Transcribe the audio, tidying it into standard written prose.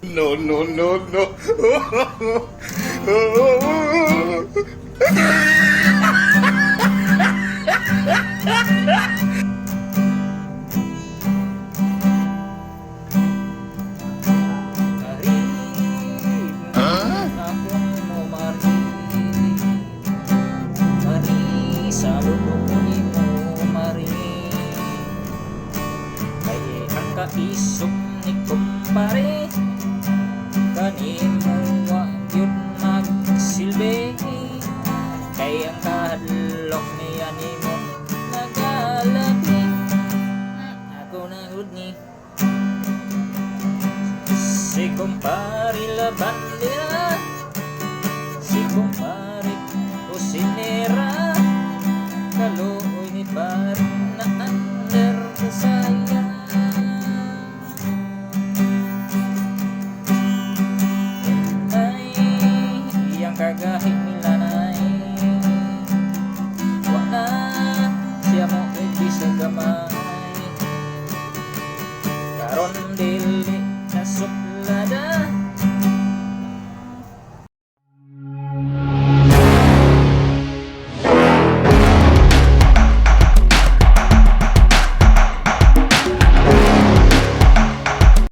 No, no, no, no. Sa lulukunin mo mari, kay ang kaisog ni kumpare kanimo wa yun magsilbi, kay ang kahadlok niya nimo nagalabi. Ako na gud ni si kumpare la bandera, si kumpare kusinera, kaluoy ni pare